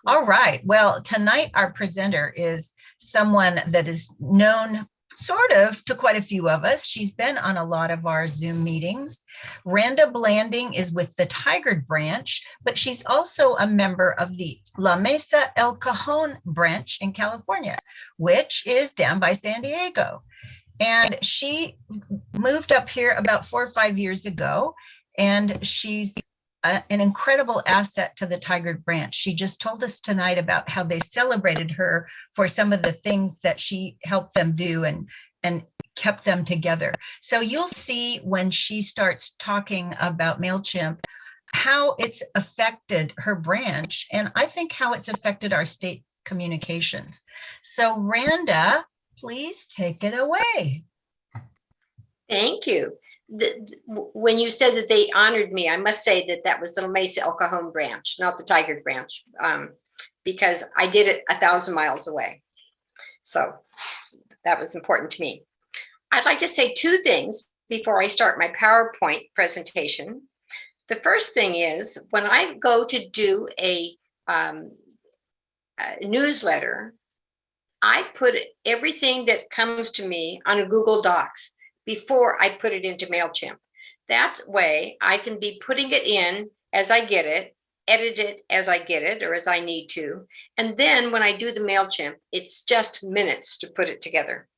All right. Well, tonight our presenter is someone that is known sort of to quite a few of us. She's been on a lot of our Zoom meetings. Randa Blanding is with the Tigard branch, but she's also a member of the La Mesa El Cajon branch in California, which is down by San Diego. And she moved up here about 4 or 5 years ago, and she's an incredible asset to the Tigard branch. She just told us tonight about how they celebrated her for some of the things that she helped them do and kept them together. So you'll see when she starts talking about MailChimp, how it's affected her branch, and I think how it's affected our state communications. So Randa, please take it away. Thank you. When you said that they honored me, I must say that that was the La Mesa El Cajon branch, not the Tigard branch, because I did it 1,000 miles away. So that was important to me. I'd like to say 2 things before I start my PowerPoint presentation. The first thing is when I go to do a newsletter, I put everything that comes to me on a Google Docs before I put it into MailChimp. That way I can be putting it in as I get it, edit it as I get it or as I need to. And then when I do the MailChimp, it's just minutes to put it together.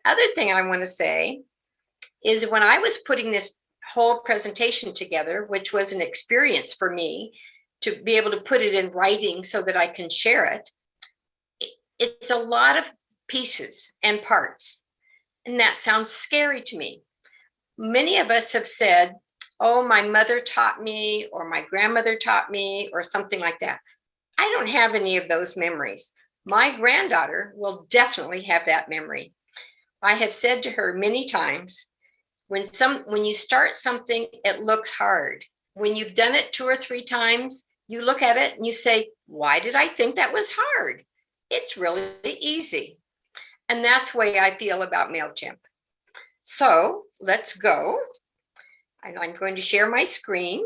Other thing I want to say is when I was putting this whole presentation together, which was an experience for me to be able to put it in writing so that I can share it, it's a lot of pieces and parts. And that sounds scary to me. Many of us have said, oh, my mother taught me, or my grandmother taught me, or something like that. I don't have any of those memories. My granddaughter will definitely have that memory. I have said to her many times, when you start something, it looks hard. When you've done it 2 or 3 times, you look at it and you say, why did I think that was hard? It's really easy. And that's the way I feel about MailChimp. So let's go. And I'm going to share my screen.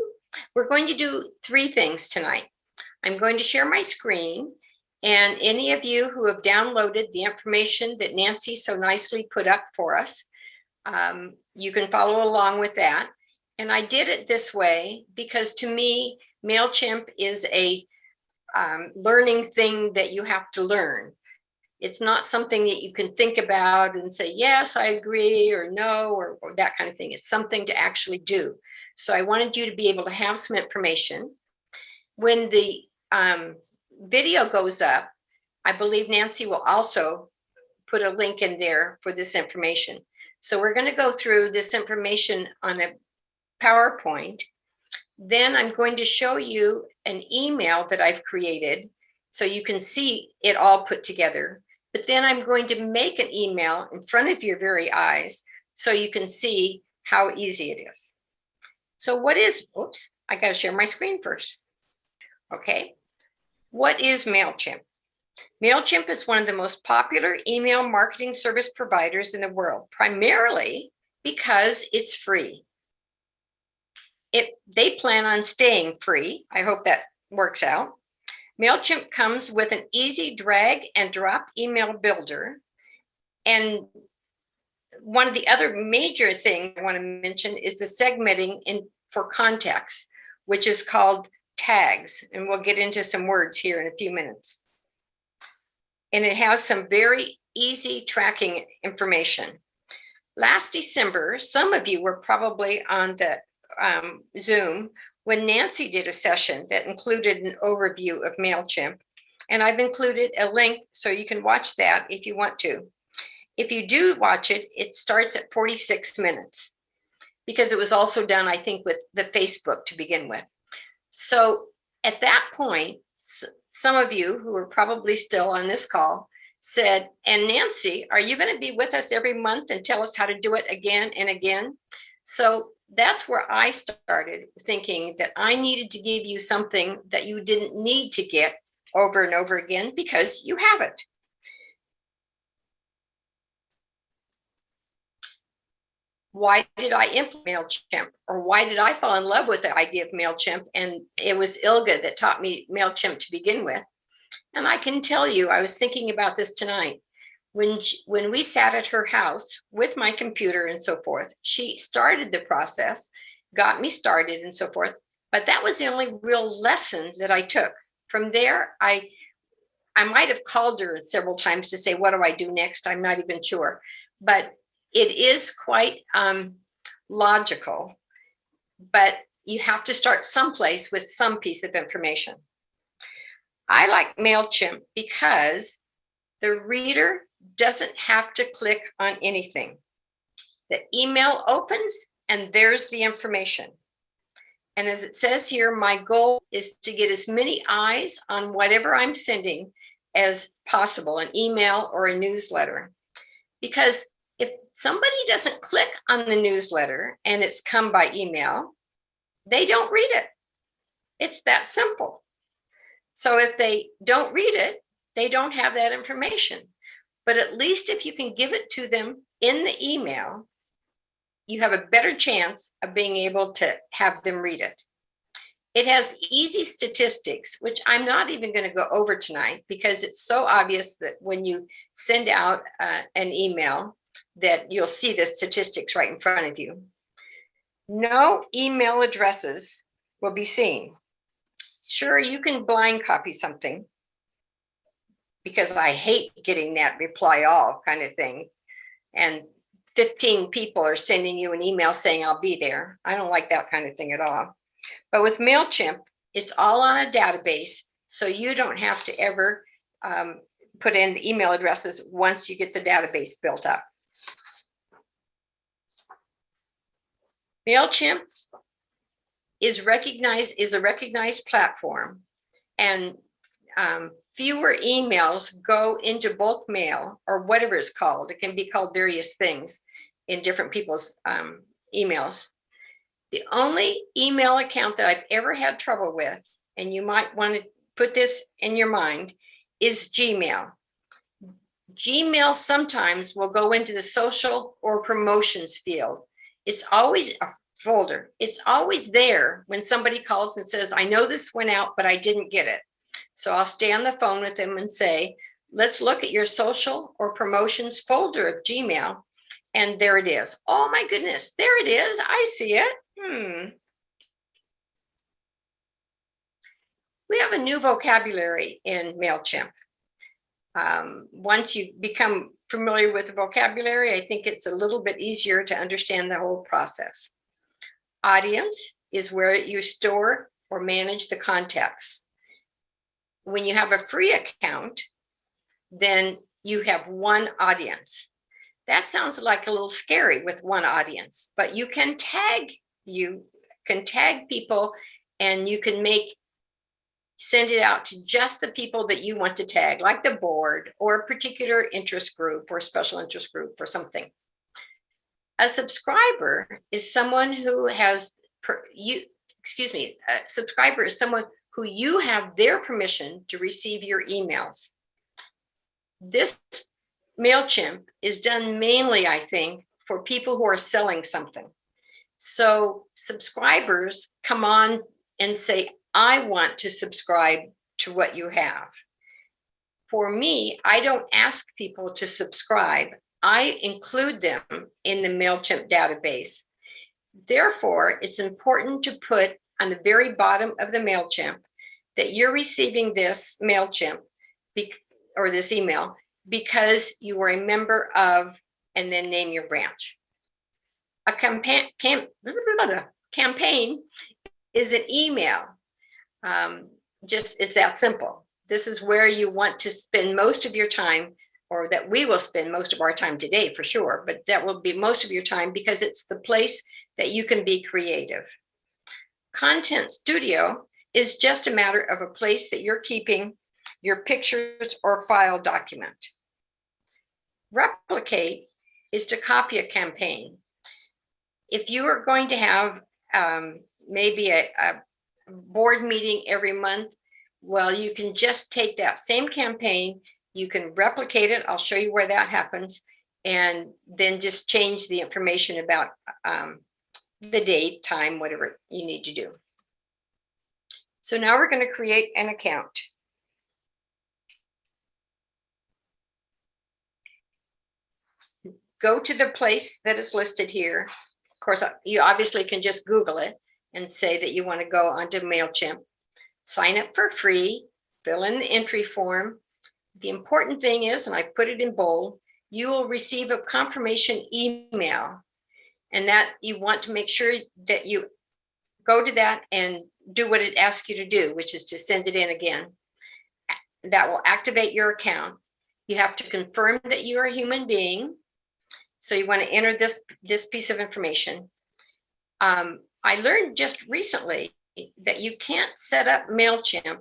We're going to do 3 things tonight. I'm going to share my screen, and any of you who have downloaded the information that Nancy so nicely put up for us, you can follow along with that. And I did it this way because to me, MailChimp is a learning thing that you have to learn. It's not something that you can think about and say, yes, I agree, or no, or that kind of thing. It's something to actually do. So I wanted you to be able to have some information. When the video goes up, I believe Nancy will also put a link in there for this information. So we're going to go through this information on a PowerPoint. Then I'm going to show you an email that I've created so you can see it all put together. But then I'm going to make an email in front of your very eyes so you can see how easy it is. So what is, oops, I got to share my screen first. Okay, what is MailChimp? MailChimp is one of the most popular email marketing service providers in the world, primarily because it's free. They plan on staying free. I hope that works out. MailChimp comes with an easy drag and drop email builder. And one of the other major things I want to mention is the segmenting for context, which is called tags. And we'll get into some words here in a few minutes. And it has some very easy tracking information. Last December, some of you were probably on the Zoom when Nancy did a session that included an overview of MailChimp. And I've included a link so you can watch that if you want to. If you do watch it, it starts at 46 minutes because it was also done, I think, with the Facebook to begin with. So at that point, some of you who are probably still on this call said, and Nancy, are you going to be with us every month and tell us how to do it again and again? So that's where I started thinking that I needed to give you something that you didn't need to get over and over again because you have it. why did I implement MailChimp? Or why did I fall in love with the idea of MailChimp? And it was Ilga that taught me MailChimp to begin with. And I can tell you, I was thinking about this tonight. When we sat at her house with my computer and so forth, she started the process, got me started and so forth. But that was the only real lesson that I took. From there, I might have called her several times to say, what do I do next? I'm not even sure. But it is quite logical. But you have to start someplace with some piece of information. I like MailChimp because the reader doesn't have to click on anything. The email opens and there's the information. And as it says here, my goal is to get as many eyes on whatever I'm sending as possible, an email or a newsletter. Because if somebody doesn't click on the newsletter and it's come by email, they don't read it. It's that simple. So if they don't read it, they don't have that information. But at least if you can give it to them in the email, you have a better chance of being able to have them read it. It has easy statistics, which I'm not even going to go over tonight because it's so obvious that when you send out an email that you'll see the statistics right in front of you. No email addresses will be seen. Sure, you can blind copy something because I hate getting that reply all kind of thing. And 15 people are sending you an email saying I'll be there. I don't like that kind of thing at all. But with MailChimp, it's all on a database, so you don't have to ever put in the email addresses once you get the database built up. MailChimp is a recognized platform, and fewer emails go into bulk mail or whatever it's called. It can be called various things in different people's emails. The only email account that I've ever had trouble with, and you might want to put this in your mind, is Gmail. Gmail sometimes will go into the social or promotions field. It's always a folder. It's always there when somebody calls and says, I know this went out, but I didn't get it. So I'll stay on the phone with them and say, let's look at your social or promotions folder of Gmail. And there it is. Oh my goodness, there it is. I see it. We have a new vocabulary in MailChimp. Once you become familiar with the vocabulary, I think it's a little bit easier to understand the whole process. Audience is where you store or manage the contacts. When you have a free account, then you have one audience. That sounds like a little scary with one audience, but you can tag people, and you can send it out to just the people that you want to tag, like the board or a particular interest group or special interest group or something. A subscriber is someone who has a subscriber is someone who you have their permission to receive your emails. This MailChimp is done mainly, I think, for people who are selling something. So subscribers come on and say, I want to subscribe to what you have. For me, I don't ask people to subscribe. I include them in the MailChimp database. Therefore, it's important to put on the very bottom of the MailChimp that you're receiving this MailChimp or this email because you are a member of, and then name your branch. A campaign is an email. It's that simple. This is where you want to spend most of your time, or that we will spend most of our time today for sure, but that will be most of your time because it's the place that you can be creative. Content Studio is just a matter of a place that you're keeping your pictures or file document. Replicate is to copy a campaign. If you are going to have maybe a board meeting every month, well, you can just take that same campaign, you can replicate it. I'll show you where that happens. and then just change the information about the date, time, whatever you need to do. So now we're going to create an account. Go to the place that is listed here. Of course, you obviously can just Google it and say that you want to go onto MailChimp. Sign up for free, fill in the entry form. The important thing is, and I put it in bold, you will receive a confirmation email, and that you want to make sure that you go to that and do what it asks you to do, which is to send it in again. That will activate your account. You have to confirm that you are a human being. So you want to enter this piece of information. I learned just recently that you can't set up MailChimp,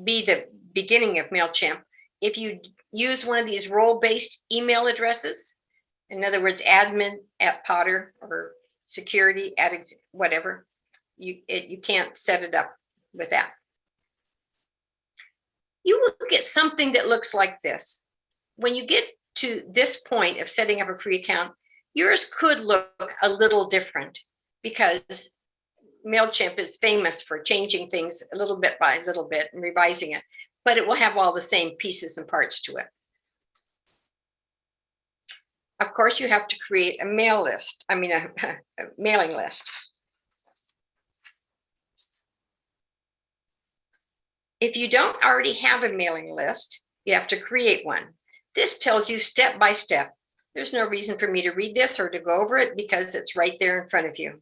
be the beginning of MailChimp, if you use one of these role-based email addresses. In other words, admin@Potter or security at whatever. You can't set it up with that. You will get something that looks like this. When you get to this point of setting up a free account, yours could look a little different because MailChimp is famous for changing things a little bit by little bit and revising it, but it will have all the same pieces and parts to it. Of course, you have to create a mailing list. If you don't already have a mailing list, you have to create one. This tells you step by step. There's no reason for me to read this or to go over it because it's right there in front of you.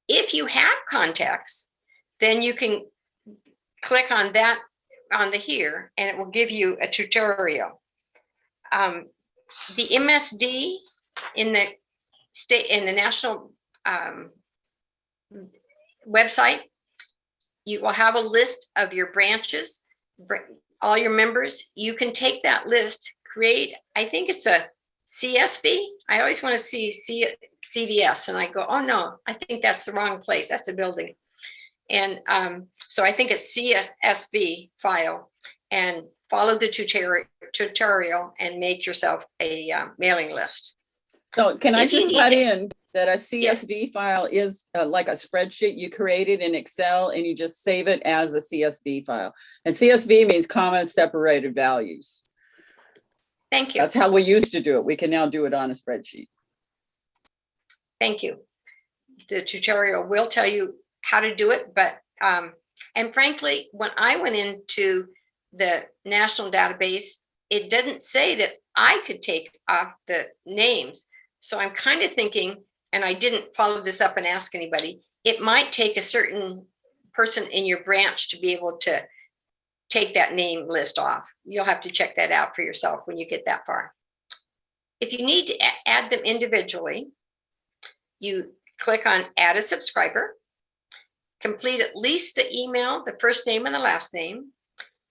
If you have contacts, then you can click on that on the here, and it will give you a tutorial. The MSD in the state, in the national website, you will have a list of your branches, all your members. You can take that list, create, I think it's a CSV. I always want to see CVS, and I go, oh no, I think that's the wrong place. That's a building. And so I think it's CSV file, and follow the tutorial and make yourself a mailing list. So can I just butt in that a CSV file is like a spreadsheet you created in Excel, and you just save it as a CSV file. And CSV means comma separated values. Thank you. That's how we used to do it. We can now do it on a spreadsheet. Thank you. The tutorial will tell you how to do it, but and frankly, when I went into the national database, it didn't say that I could take off the names. So I'm kind of thinking, and I didn't follow this up and ask anybody, it might take a certain person in your branch to be able to take that name list off. You'll have to check that out for yourself when you get that far. If you need to add them individually, you click on add a subscriber, complete at least the email, the first name and the last name,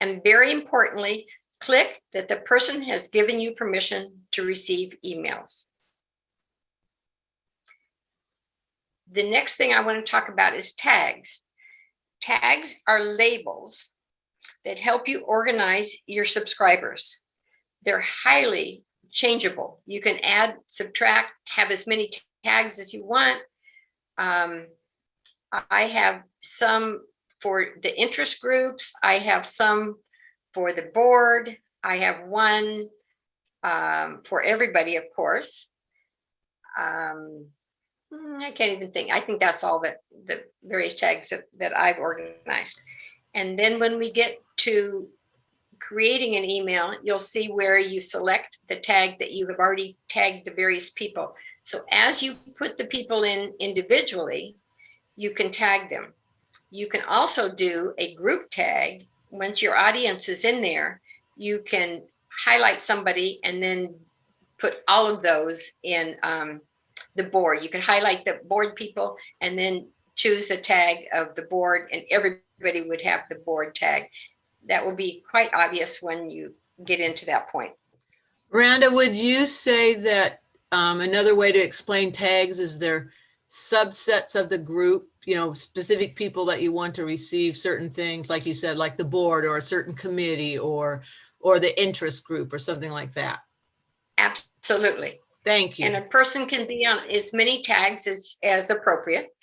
and very importantly, click that the person has given you permission to receive emails. The next thing I want to talk about is tags. Tags are labels that help you organize your subscribers. They're highly changeable. You can add, subtract, have as many tags as you want. I have some for the interest groups. I have some for the board. I have one for everybody, of course. I can't even think. I think that's all that the various tags that I've organized. And then when we get to creating an email, you'll see where you select the tag that you have already tagged the various people. So as you put the people in individually, you can tag them. You can also do a group tag. Once your audience is in there, you can highlight somebody and then put all of those in the board. You can highlight the board people and then choose the tag of the board, and everybody would have the board tag. That will be quite obvious when you get into that point. Randa, would you say that another way to explain tags is they're subsets of the group, you know, specific people that you want to receive certain things, like you said, like the board or a certain committee or the interest group or something like that? Absolutely. Thank you. And a person can be on as many tags as appropriate.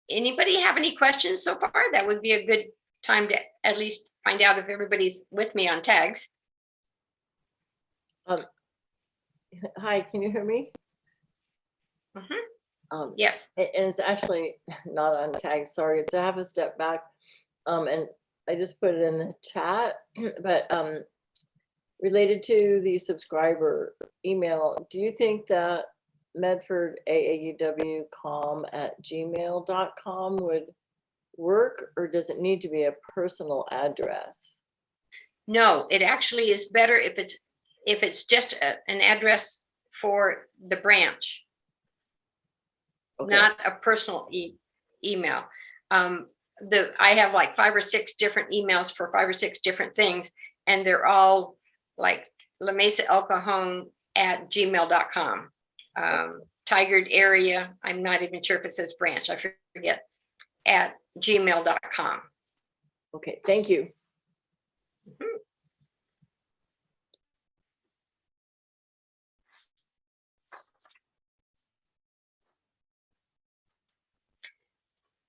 Anybody have any questions so far? That would be a good time to at least find out if everybody's with me on tags. Hi, can you hear me? Yes. And it's actually not on tag, sorry, it's a half a step back. And I just put it in the chat, but related to the subscriber email, do you think that medfordaaawcom@gmail.com would work, or does it need to be a personal address? No, it actually is better if it's just an address for the branch, Okay. not a personal email. I have like 5 or 6 different emails for 5 or 6 different things, and they're all like La Mesa El Cajon @gmail.com. Tigard area, I'm not even sure if it says branch, I forget, @gmail.com. Okay, thank you.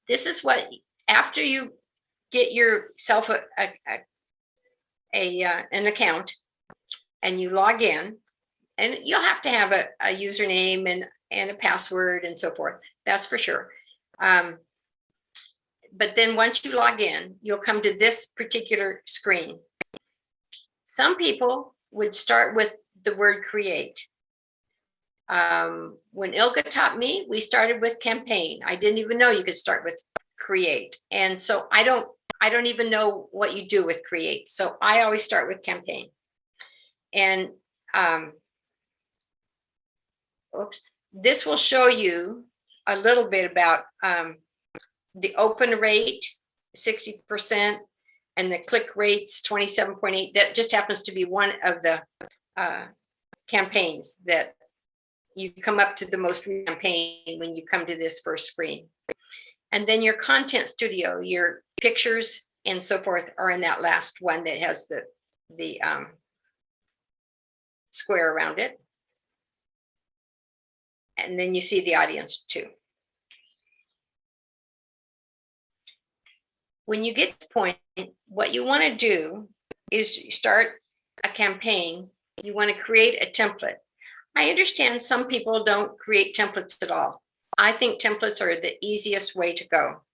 This is what, after you get yourself an account and you log in, and you'll have to have a username and a password and so forth, that's for sure. But then once you log in, you'll come to this particular screen. Some people would start with the word create. When Ilka taught me, we started with campaign. I didn't even know you could start with create. And so I don't even know what you do with create. So I always start with campaign. And this will show you a little bit about the open rate, 60%, and the click rates, 27.8. That just happens to be one of the campaigns that you come up to the most campaign when you come to this first screen. And then your content studio, your pictures and so forth are in that last one that has the square around it. And then you see the audience too. When you get to the point, what you want to do is start a campaign. You want to create a template. I understand some people don't create templates at all. I think templates are the easiest way to go.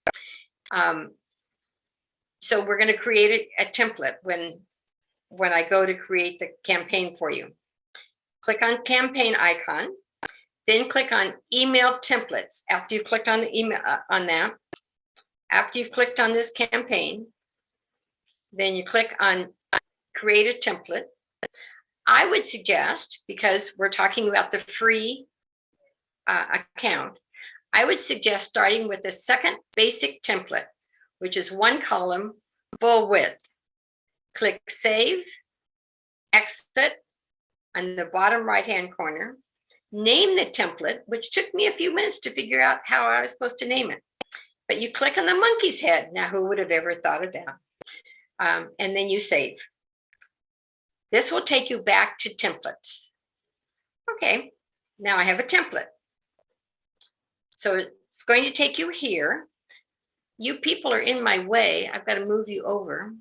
So we're going to create a template when I go to create the campaign for you. Click on campaign icon, then click on email templates. After you've clicked on the email on that, after you've clicked on this campaign, then you click on create a template. I would suggest, because we're talking about the free account, I would suggest starting with the second basic template, which is 1 column, full width. Click save, exit on the bottom right-hand corner. Name the template, which took me a few minutes to figure out how I was supposed to name it. But you click on the monkey's head. Now, who would have ever thought of that? And then you save. This will take you back to templates. Okay, now I have a template. So it's going to take you here. You people are in my way. I've got to move you over.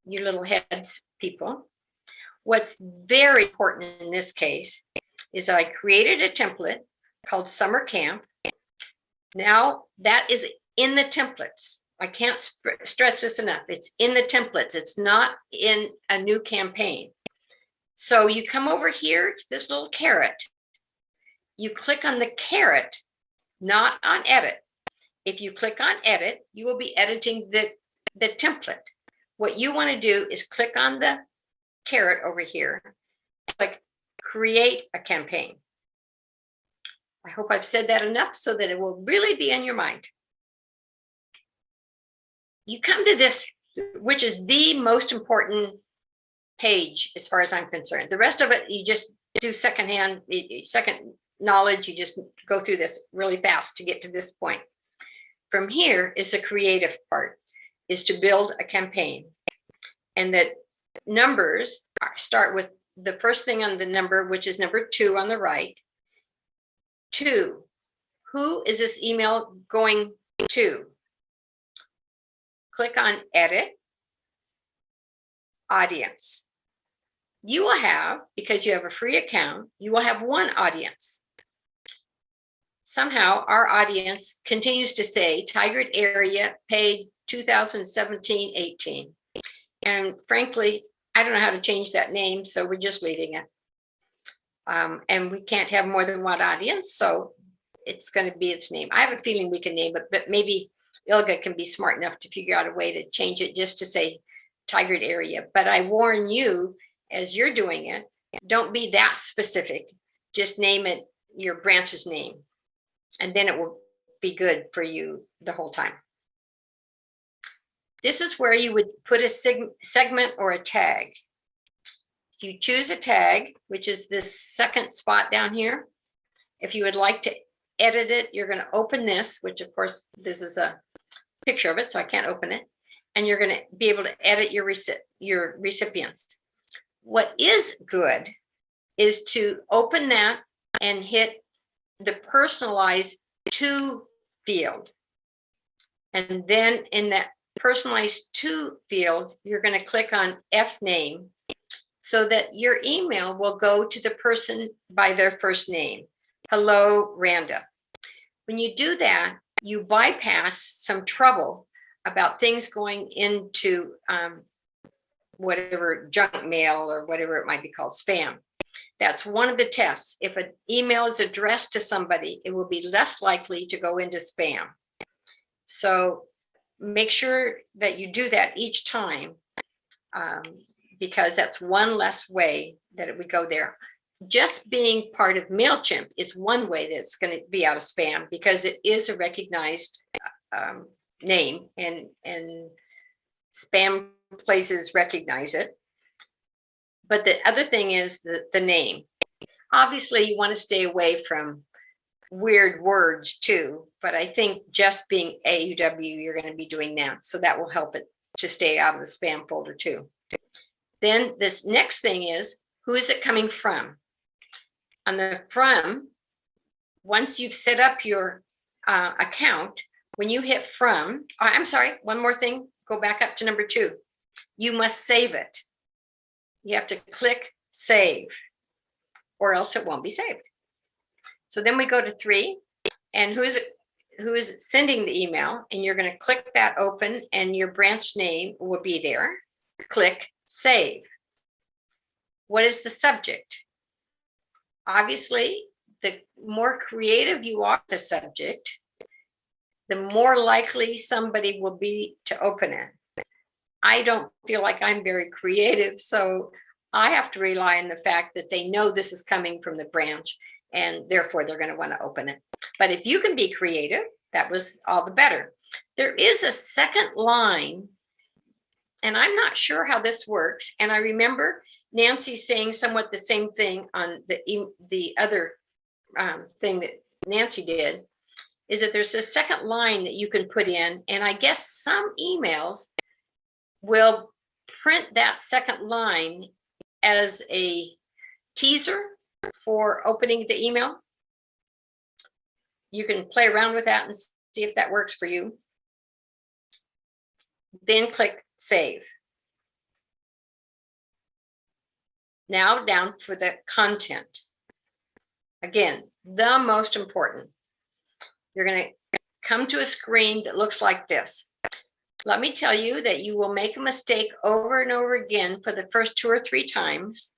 You little heads people. What's very important in this case is I created a template called Summer Camp. Now that is in the templates. I can't stress this enough. It's in the templates. It's not in a new campaign. So you come over here to this little caret. You click on the caret, not on edit. If you click on edit, you will be editing the template. What you want to do is click on the caret over here, click create a campaign. I hope I've said that enough so that it will really be in your mind. You come to this, which is the most important page as far as I'm concerned. The rest of it, you just do second knowledge. You just go through this really fast to get to this point. From here is the creative part, is to build a campaign. And that numbers start with the first thing on the number, which is number 2 on the right. 2, who is this email going to? Click on edit, audience. You will have, because you have a free account, you will have one audience. Somehow our audience continues to say Tigard area paid 2017-18. And frankly, I don't know how to change that name, so we're just leaving it. And we can't have more than one audience, so it's going to be its name. I have a feeling we can name it, but maybe Ilga can be smart enough to figure out a way to change it just to say Tigard area. But I warn you, as you're doing it, don't be that specific. Just name it your branch's name, and then it will be good for you the whole time. This is where you would put a segment or a tag. If you choose a tag, which is this second spot down here, if you would like to edit it, you're going to open this, which of course, this is a picture of it, so I can't open it. And you're going to be able to edit your recipients. What is good is to open that and hit the personalize to field. And then in that personalized to field, you're going to click on F name so that your email will go to the person by their first name. Hello, Randa. When you do that, you bypass some trouble about things going into whatever junk mail or whatever it might be called, spam. That's one of the tests. If an email is addressed to somebody, it will be less likely to go into spam. So make sure that you do that each time, because that's one less way that it would go there. Just being part of MailChimp is one way that's going to be out of spam, because it is a recognized name, and spam places recognize it. But the other thing is the name. Obviously, you want to stay away from weird words too, but I think just being AUW, you're going to be doing that. So that will help it to stay out of the spam folder too. Then this next thing is, who is it coming from? On the from, once you've set up your account, when you hit from, I'm sorry, one more thing, go back up to number 2. You must save it. You have to click save, or else it won't be saved. So then we go to 3, and who is sending the email, and you're going to click that open, and your branch name will be there. Click save. What is the subject? Obviously, the more creative you are with the subject, the more likely somebody will be to open it. I don't feel like I'm very creative, so I have to rely on the fact that they know this is coming from the branch, and therefore they're going to want to open it. But if you can be creative, that was all the better. There is a second line, and I'm not sure how this works. And I remember Nancy saying somewhat the same thing on the other thing that Nancy did, is that there's a second line that you can put in, and I guess some emails will print that second line as a teaser for opening the email. You can play around with that and see if that works for you. Then click save. Now down for the content. Again, the most important. You're going to come to a screen that looks like this. Let me tell you that you will make a mistake over and over again for the first 2 or 3 times.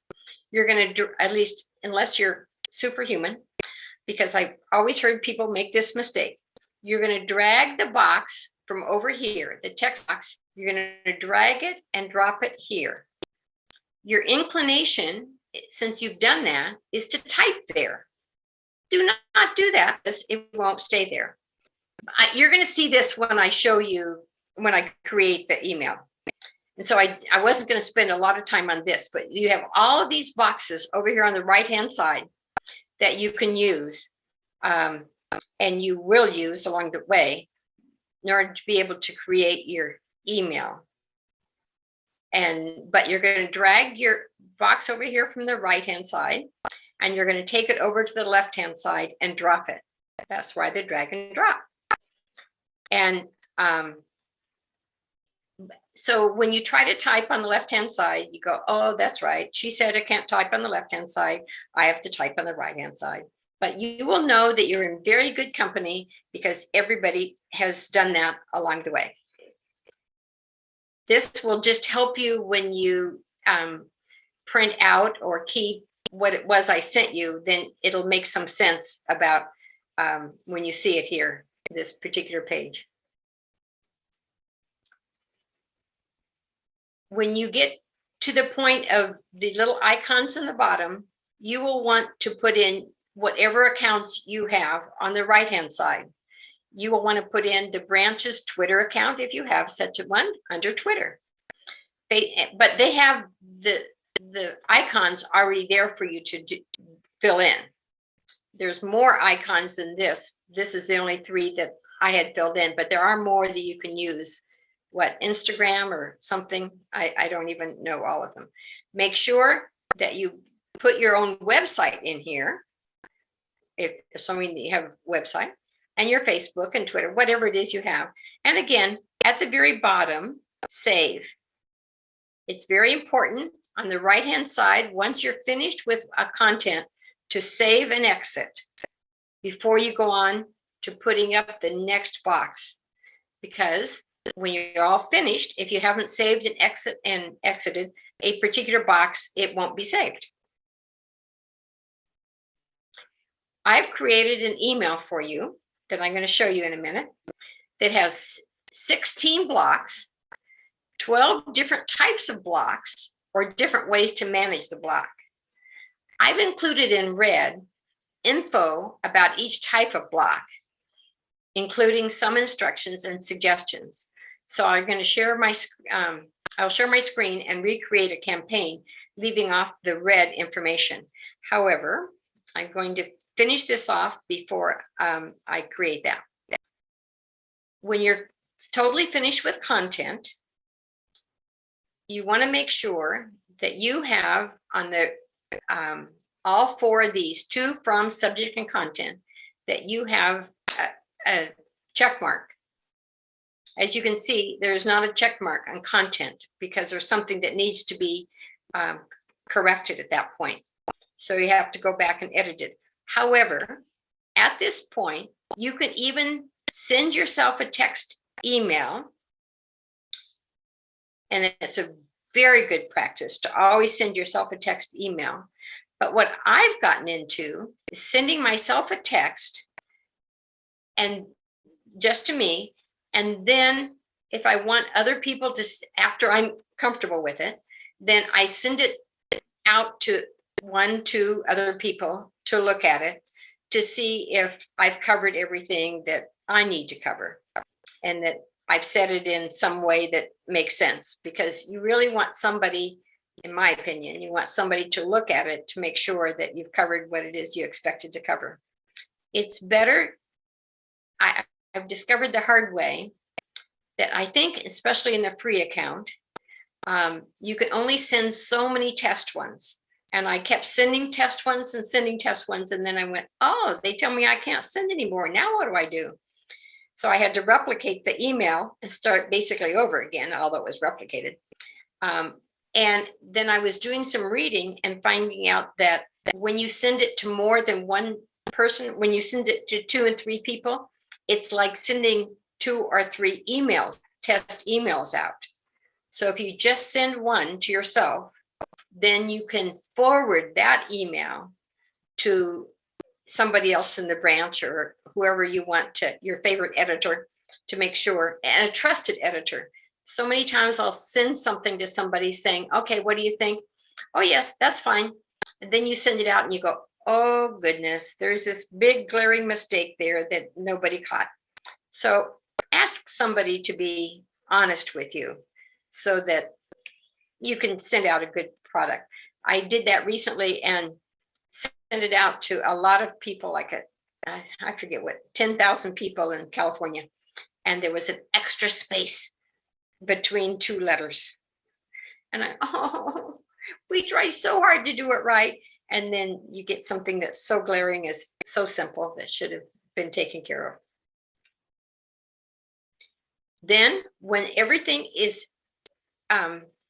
You're going to, at least unless you're superhuman, because I've always heard people make this mistake. You're going to drag the box from over here, the text box. You're going to drag it and drop it here. Your inclination, since you've done that, is to type there. Do not do that, because it won't stay there. You're going to see this when I show you, when I create the email. And so I wasn't going to spend a lot of time on this, but you have all of these boxes over here on the right-hand side that you can use, and you will use along the way in order to be able to create your email. but you're going to drag your box over here from the right-hand side, and you're going to take it over to the left-hand side and drop it. That's why the drag and drop. And so when you try to type on the left-hand side, you go, oh, that's right. She said I can't type on the left-hand side. I have to type on the right-hand side. But you will know that you're in very good company because everybody has done that along the way. This will just help you when you print out or keep what it was I sent you, then it'll make some sense about when you see it here, this particular page. When you get to the point of the little icons in the bottom, you will want to put in whatever accounts you have on the right-hand side. You will want to put in the branch's Twitter account if you have such a one under Twitter. But they have the icons already there for you to fill in. There's more icons than this. This is the only 3 that I had filled in, but there are more that you can use. What, Instagram or something? I don't even know all of them. Make sure that you put your own website in here, if assuming that you have a website, and your Facebook and Twitter, whatever it is you have. And again, at the very bottom, save. It's very important on the right-hand side, once you're finished with a content, to save and exit before you go on to putting up the next box. Because when you're all finished, if you haven't saved and exited a particular box, it won't be saved. I've created an email for you that I'm going to show you in a minute that has 16 blocks, 12 different types of blocks, or different ways to manage the block. I've included in red info about each type of block, including some instructions and suggestions. So I'm going to share I'll share my screen and recreate a campaign, leaving off the red information. However, I'm going to finish this off before I create that. When you're totally finished with content, you want to make sure that you have on the all 4 of these, 2 from subject and content, that you have a check mark. As you can see, there's not a check mark on content because there's something that needs to be corrected at that point. So you have to go back and edit it. However, at this point, you can even send yourself a text email. And it's a very good practice to always send yourself a text email. But what I've gotten into is sending myself a text and just to me. And then if I want other people to, after I'm comfortable with it, then I send it out to 1, 2 other people to look at it to see if I've covered everything that I need to cover and that I've said it in some way that makes sense, because you really want somebody, in my opinion, you want somebody to look at it to make sure that you've covered what it is you expected to cover. It's better. I've discovered the hard way that I think, especially in the free account, you can only send so many test ones. And I kept sending test ones and sending test ones. And then I went, oh, they tell me I can't send anymore. Now what do I do? So I had to replicate the email and start basically over again, although it was replicated. And then I was doing some reading and finding out that when you send it to more than one person, when you send it to 2 and 3 people, it's like sending 2 or 3 emails, test emails out. So if you just send one to yourself, then you can forward that email to somebody else in the branch or whoever you want to, your favorite editor, to make sure, and a trusted editor. So many times I'll send something to somebody saying, okay, what do you think? Oh, yes, that's fine. And then you send it out and you go, oh, goodness, there's this big glaring mistake there that nobody caught. So ask somebody to be honest with you so that you can send out a good product. I did that recently and sent it out to a lot of people, like I forget what, 10,000 people in California. And there was an extra space between 2 letters. And oh, we try so hard to do it right. And then you get something that's so glaring, is so simple, that should have been taken care of. Then when everything is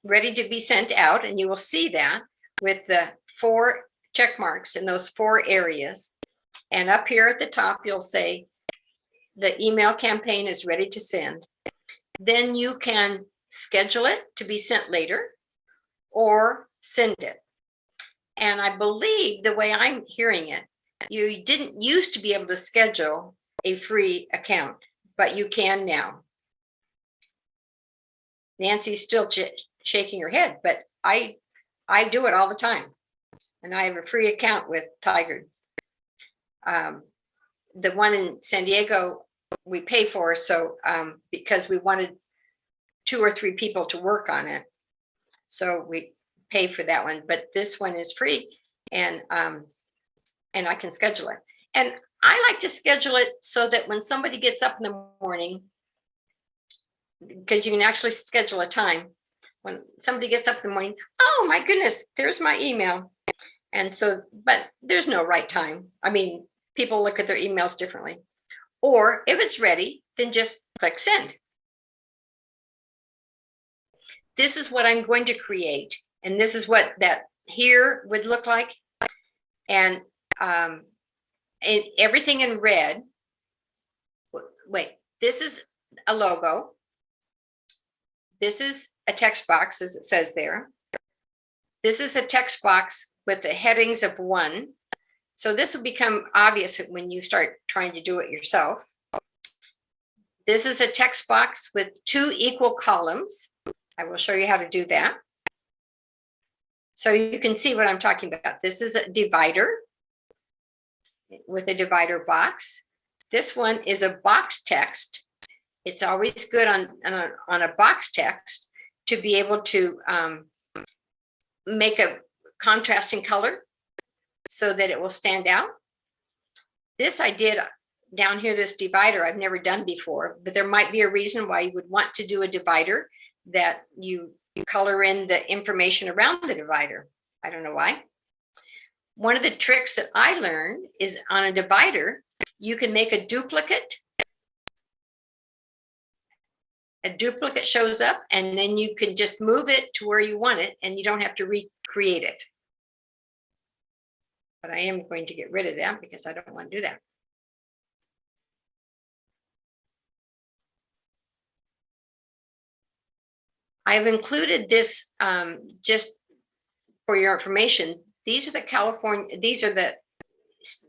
ready to be sent out, and you will see that with the 4 check marks in those 4 areas. And up here at the top, you'll say the email campaign is ready to send. Then you can schedule it to be sent later or send it. And I believe the way I'm hearing it, you didn't used to be able to schedule a free account, but you can now. Nancy's still shaking her head, but I do it all the time. And I have a free account with Tigard. The one in San Diego, we pay for, so because we wanted 2 or 3 people to work on it. So we pay for that one, but this one is free, and I can schedule it. And I like to schedule it so that when somebody gets up in the morning, because you can actually schedule a time, when somebody gets up in the morning, oh my goodness, there's my email. And so, but there's no right time. I mean, people look at their emails differently. Or if it's ready, then just click send. This is what I'm going to create. And this is what that here would look like. And everything in red. Wait, this is a logo. This is a text box, as it says there. This is a text box with the headings of 1. So this will become obvious when you start trying to do it yourself. This is a text box with 2 equal columns. I will show you how to do that. So you can see what I'm talking about. This is a divider with a divider box. This one is a box text. It's always good on a box text to be able to make a contrasting color so that it will stand out. This I did down here, this divider I've never done before, but there might be a reason why you would want to do a divider, that you color in the information around the divider. I don't know why. One of the tricks that I learned is on a divider, you can make a duplicate. A duplicate shows up, and then you can just move it to where you want it, and you don't have to recreate it. But I am going to get rid of that because I don't want to do that. I've included this just for your information. These are the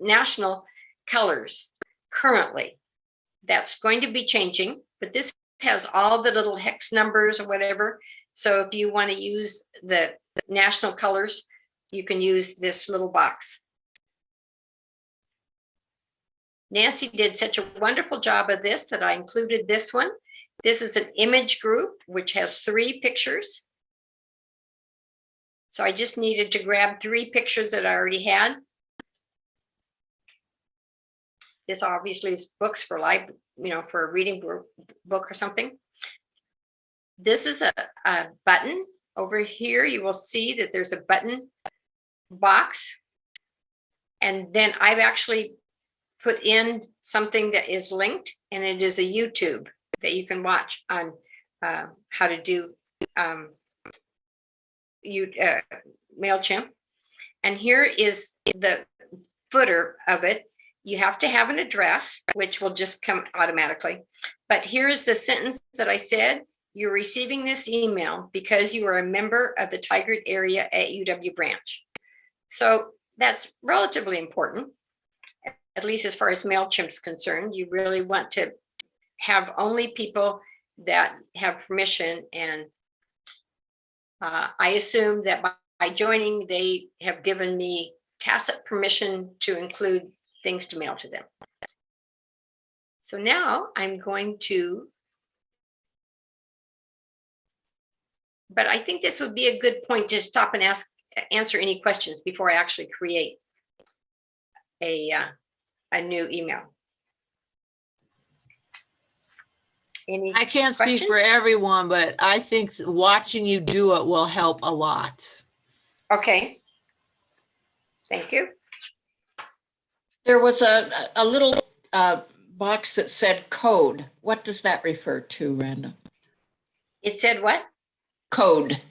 national colors currently. That's going to be changing, but this has all the little hex numbers or whatever. So if you want to use the national colors, you can use this little box. Nancy did such a wonderful job of this that I included this one. This is an image group, which has 3 pictures. So I just needed to grab 3 pictures that I already had. This obviously is books for for a reading book or something. This is a button. Over here, you will see that there's a button box. And then I've actually put in something that is linked, and it is a YouTube that you can watch on how to do MailChimp. And here is the footer of it. You have to have an address, which will just come automatically. But here's the sentence that I said. You're receiving this email because you are a member of the Tigard area at UW branch. So that's relatively important, at least as far as MailChimp's concerned. You really want to have only people that have permission. And I assume that by joining, they have given me tacit permission to include things to mail to them. So now I'm going to, but I think this would be a good point to stop and answer any questions before I actually create a new email. Any I can't speak for questions? everyone, but I think watching you do it will help a lot. Okay. Thank you. There was a little box that said code. What does that refer to, Randa? It said what? Code.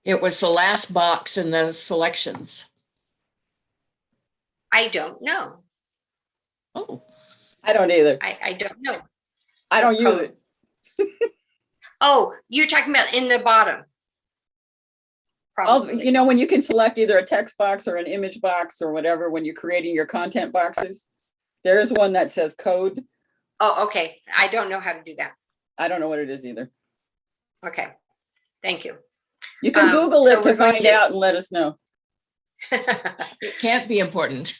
It was the last box in the selections. I don't know. Oh, I don't either. I don't know. I don't use Code. it. Oh, you're talking about in the bottom. Oh, Probably. you know, when you can select either a text box or an image box or whatever, when you're creating your content boxes, there is one that says code. Oh, okay. I don't know how to do that. I don't know what it is either. Okay. Thank you. You can Google so it to we're going find to- out and let us know. it can't be important.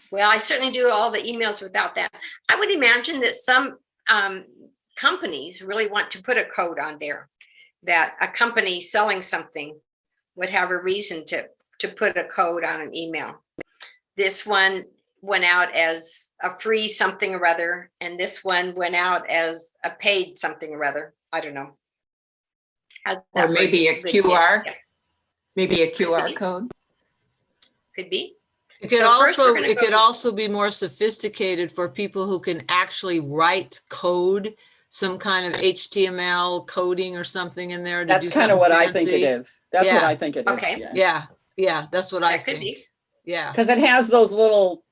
Well, I certainly do all the emails without that. I would imagine that some companies really want to put a code on there, that a company selling something would have a reason to put a code on an email. This one went out as a free something or other, and this one went out as a paid something or other. I don't know. How's that Or maybe for a good tip? QR. Yes, Maybe a QR be. code. could be. It could So first we're also, gonna it go- could also be more sophisticated for people who can actually write code, some kind of HTML coding or something in there to do That's kind of something what I think it fancy. is. That's what Yeah. I think it is. Okay. Yeah. Yeah, that's what I That could be. think. Yeah, Because it has those little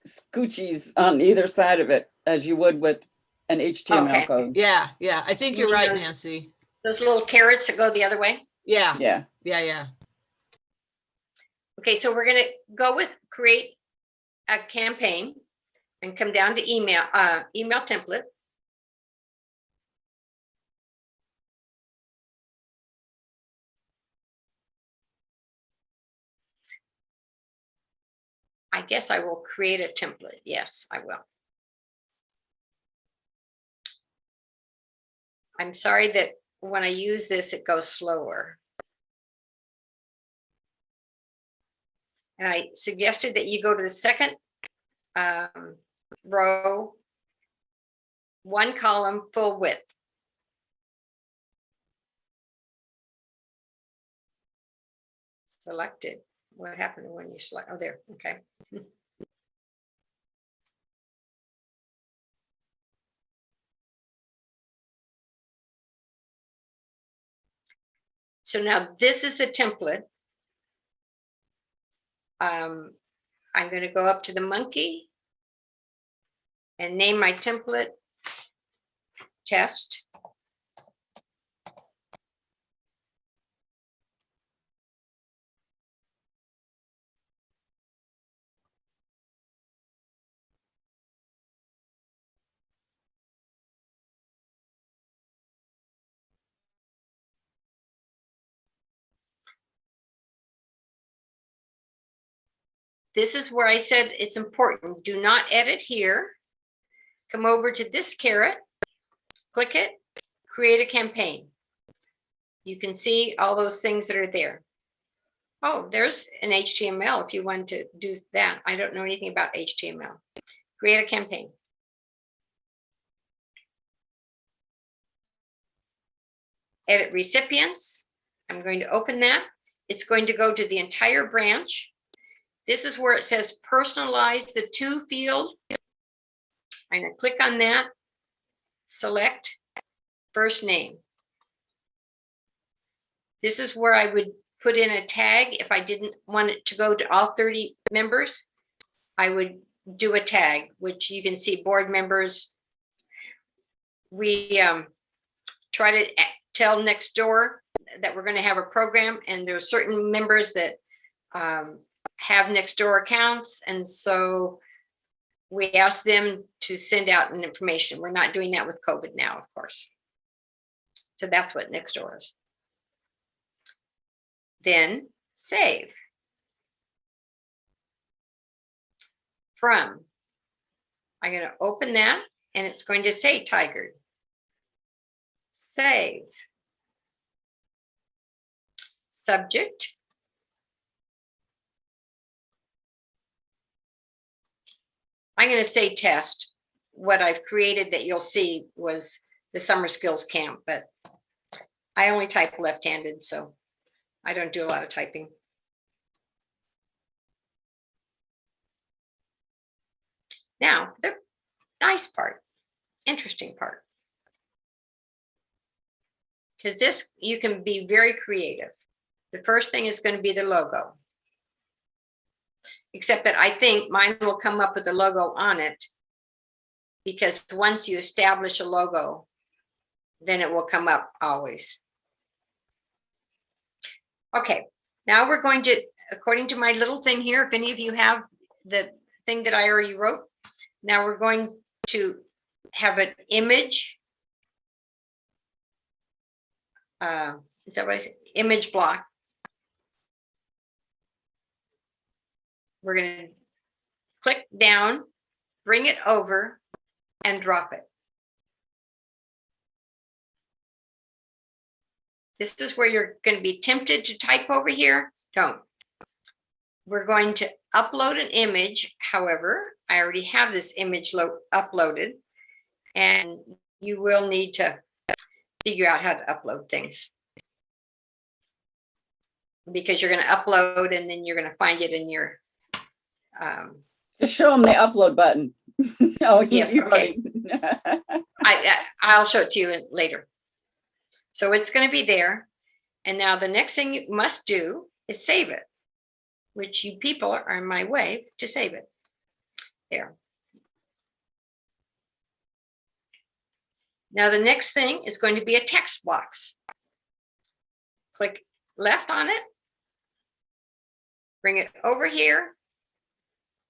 scoochies on either side of it, as you would with an HTML Okay. code. yeah. I think You you're mean right, those- Nancy. Those little carrots that go the other way. Yeah, Yeah. yeah. Okay, so we're gonna go with create a campaign and come down to email template. I guess I will create a template. Yes, I will. I'm sorry that when I use this, it goes slower. And I suggested that you go to the second row, one column, full width. Selected. What happened when you select? Oh, there. Okay. So now this is the template. I'm going to go up to the monkey and name my template test. This is where I said it's important. Do not edit here. Come over to this caret, click it, create a campaign. You can see all those things that are there. Oh, there's an HTML if you want to do that. I don't know anything about HTML. Create a campaign. Edit recipients. I'm going to open that. It's going to go to the entire branch. This is where it says personalize the to field. I'm going to click on that, select first name. This is where I would put in a tag. If I didn't want it to go to all 30 members, I would do a tag, which you can see board members. We try to tell Nextdoor that we're going to have a program, and there are certain members that have Nextdoor accounts, and so we ask them to send out an information. We're not doing that with COVID now, of course. So that's what Nextdoor is. Then save. From. I'm going to open that, and it's going to say Tigard. Save. Subject. I'm going to say test. what I've created that you'll see was the summer skills camp, but I only type left-handed, so I don't do a lot of typing. Now, the nice part, interesting part, because this, you can be very creative. The first thing is going to be the logo. Except that I think mine will come up with a logo on it, because once you establish a logo, then it will come up always. Okay, now we're going to, according to my little thing here, if any of you have the thing that I already wrote, now we're going to have an image. Is that what I said? Image block. We're going to click down, bring it over, and drop it. This is where you're going to be tempted to type over here. Don't. We're going to upload an image. However, I already have this image uploaded, and you will need to figure out how to upload things, because you're going to upload and then you're going to find it in your Just show them the upload button. Oh, yes, okay. I'll show it to you later. So it's going to be there. And now the next thing you must do is save it, which you people are in my way to save it. There. Now the next thing is going to be a text box. Click left on it, bring it over here,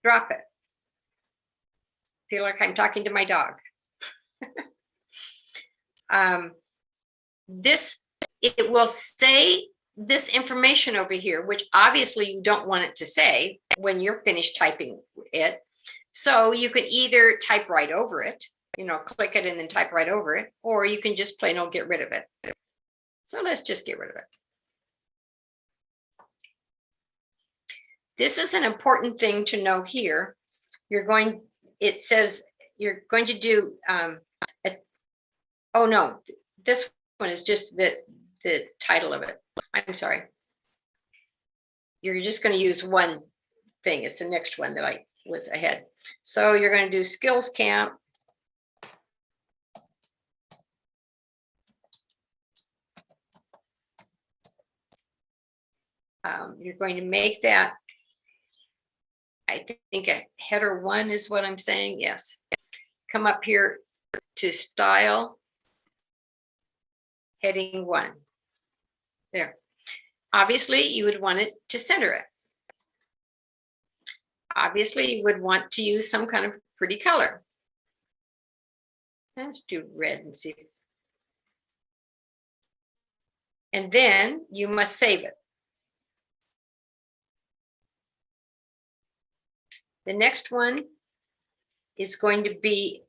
drop it. Feel like I'm talking to my dog. It will say this information over here, which obviously you don't want it to say when you're finished typing it. So you can either type right over it, you know, click it and then type right over it, or you can just plain old get rid of it. So let's just get rid of it. This is an important thing to know here. It says you're going to do, oh no, this one is just the title of it. I'm sorry. You're just going to use one thing. It's the next one that I was ahead. So you're going to do skills camp. You're going to make that, I think a header 1 is what I'm saying. Yes. Come up here to style, heading 1. There. Obviously, you would want it to center it. Obviously, you would want to use some kind of pretty color. Let's do red and see. And then you must save it. The next one is going to be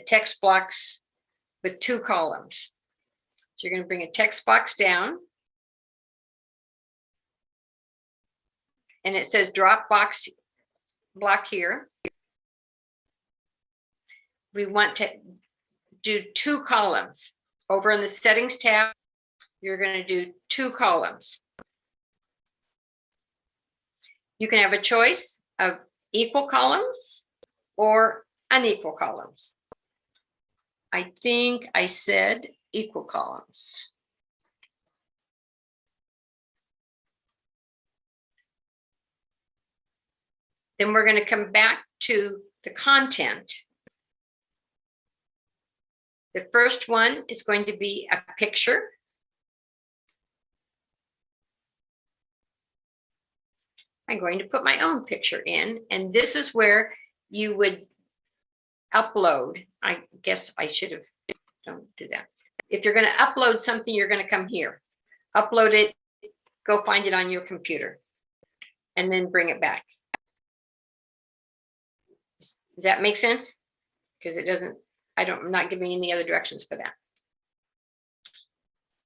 text blocks with 2 columns. So you're going to bring a text box down. And it says drop box block here. We want to do 2 columns. Over in the settings tab, you're going to do 2 columns. You can have a choice of equal columns or unequal columns. I think I said equal columns. Then we're going to come back to the content. The first one is going to be a picture. I'm going to put my own picture in, and this is where you would upload. I guess I should have, don't do that. If you're going to upload something, you're going to come here, upload it, go find it on your computer, and then bring it back. Does that make sense? Because it doesn't, I'm not giving any other directions for that.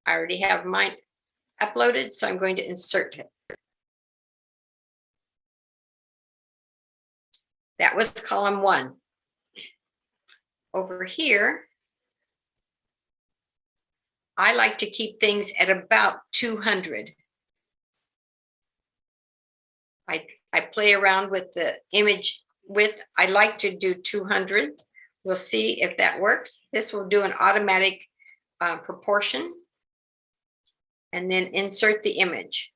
I already have mine uploaded, so I'm going to insert it. That was column 1. Over here, I like to keep things at about 200. I play around with the image width. I like to do 200. We'll see if that works. This will do an automatic proportion, and then insert the image.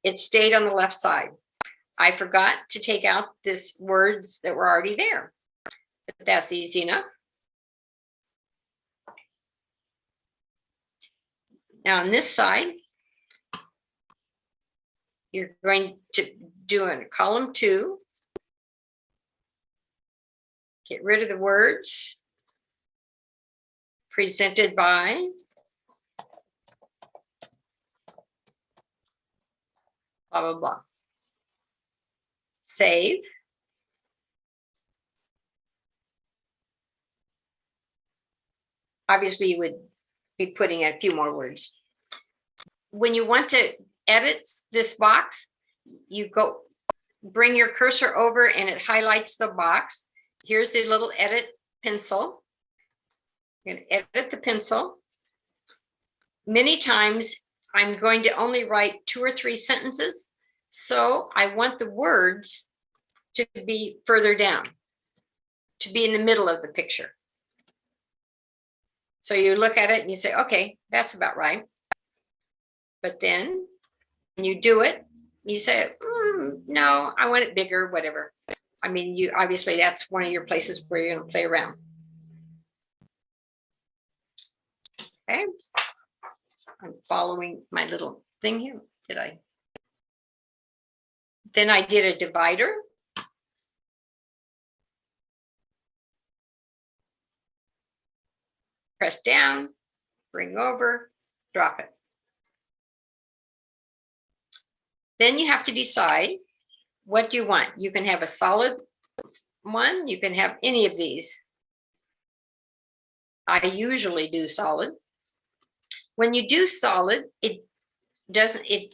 It stayed on the left side. I forgot to take out this words that were already there, but that's easy enough. Now on this side, you're going to do in column 2. Get rid of the words presented by. Blah, blah, blah. Save. Obviously, you would be putting in a few more words. When you want to edit this box, you go bring your cursor over and it highlights the box. Here's the little edit pencil. You can edit the pencil. Many times I'm going to only write 2 or 3 sentences. So I want the words to be further down, to be in the middle of the picture. So you look at it and you say, okay, that's about right. But then when you do it, you say, no, I want it bigger, whatever. I mean, you obviously that's one of your places where you're going to play around. Okay. I'm following my little thing here. Did I? Then I did a divider. Press down, bring over, drop it. Then you have to decide what you want. You can have a solid one. You can have any of these. I usually do solid. When you do solid, it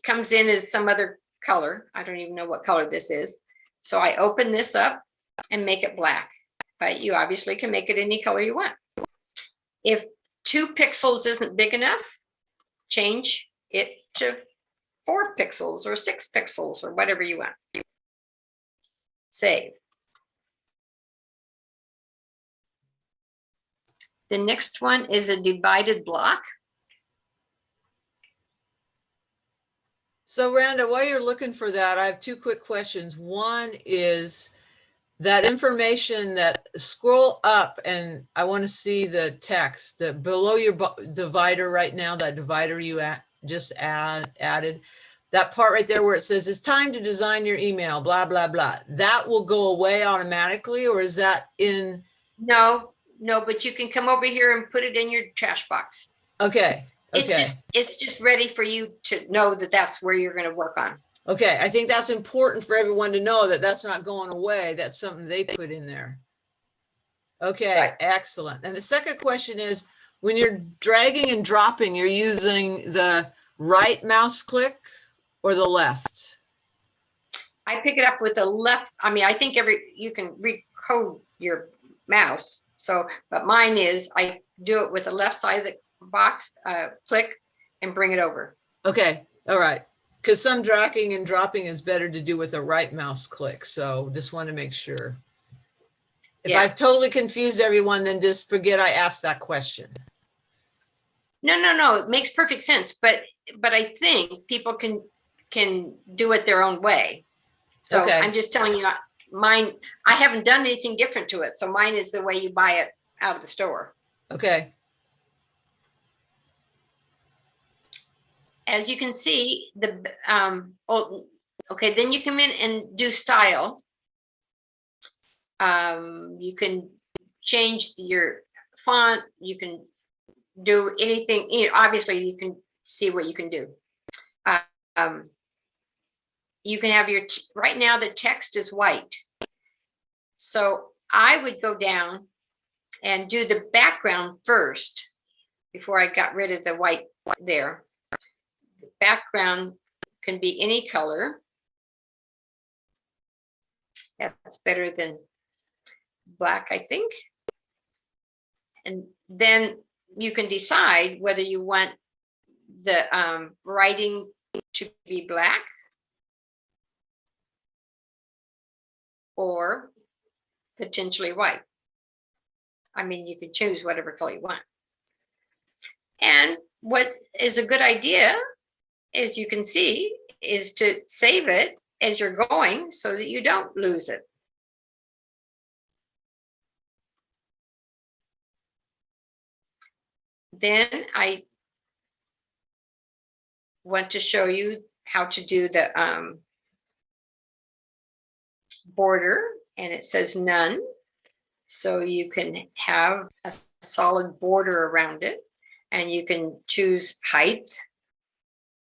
comes in as some other color. I don't even know what color this is. So I open this up and make it black. But you obviously can make it any color you want. If 2 pixels isn't big enough, change it to 4 pixels or 6 pixels or whatever you want. Save. The next one is a divided block. So Randa, while you're looking for that, I have 2 quick questions. One is that information that scroll up and I want to see the text that below your divider right now, that divider you just added, that part right there where it says it's time to design your email, blah, blah, blah. That will go away automatically, or is that in? No, but you can come over here and put it in your trash box. Okay. Okay. It's just ready for you to know that that's where you're going to work on. Okay. I think that's important for everyone to know that that's not going away. That's something they put in there. Okay. Right. Excellent. And the second question is, when you're dragging and dropping, you're using the right mouse click or the left? I pick it up with the left. I mean, I think you can recode your mouse. So, but mine is, I do it with the left side of the box, click and bring it over. Okay. All right. Because some dragging and dropping is better to do with a right mouse click. So just want to make sure. If I've totally confused everyone, then just forget I asked that question. No. It makes perfect sense. But I think people can do it their own way. So okay. I'm just telling you, mine, I haven't done anything different to it. So mine is the way you buy it out of the store. Okay. As you can see, okay, then you come in and do style. You can change your font. You can do anything. Obviously, you can see what you can do. You can have right now the text is white. So I would go down and do the background first before I got rid of the white there. The background can be any color. That's better than black, I think. And then you can decide whether you want the writing to be black or potentially white. I mean, you can choose whatever color you want. And what is a good idea, as you can see, is to save it as you're going so that you don't lose it. Then I want to show you how to do the border, and it says none. So you can have a solid border around it, and you can choose height,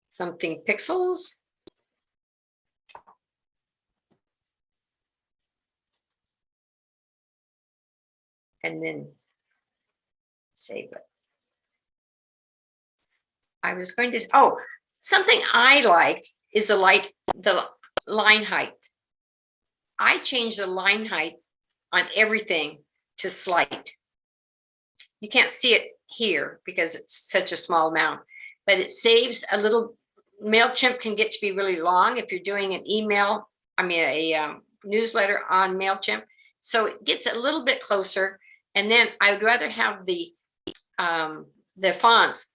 something pixels. And then save it. I was going to, oh, something I like is the line height. I change the line height on everything to slight. You can't see it here because it's such a small amount, but it saves a little. MailChimp can get to be really long if you're doing an email, a newsletter on MailChimp. So it gets a little bit closer. And then I would rather have the fonts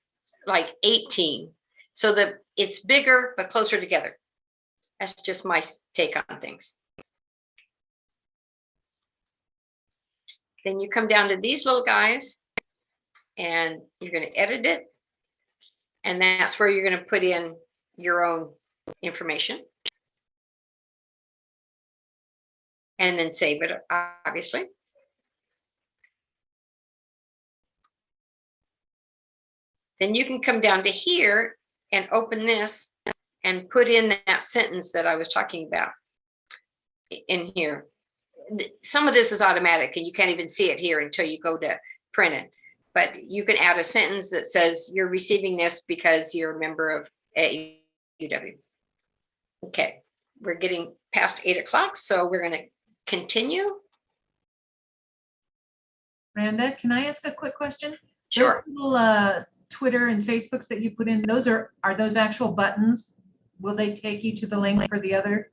like 18 so that it's bigger but closer together. That's just my take on things. Then you come down to these little guys and you're going to edit it. And that's where you're going to put in your own information. And then save it, obviously. Then you can come down to here and open this and put in that sentence that I was talking about in here. Some of this is automatic and you can't even see it here until you go to print it. But you can add a sentence that says you're receiving this because you're a member of AUW. Okay, we're getting past 8 o'clock, so we're going to continue. Randa, can I ask a quick question? Sure. Those little Twitter and Facebooks that you put in, those are those actual buttons? Will they take you to the link for the other?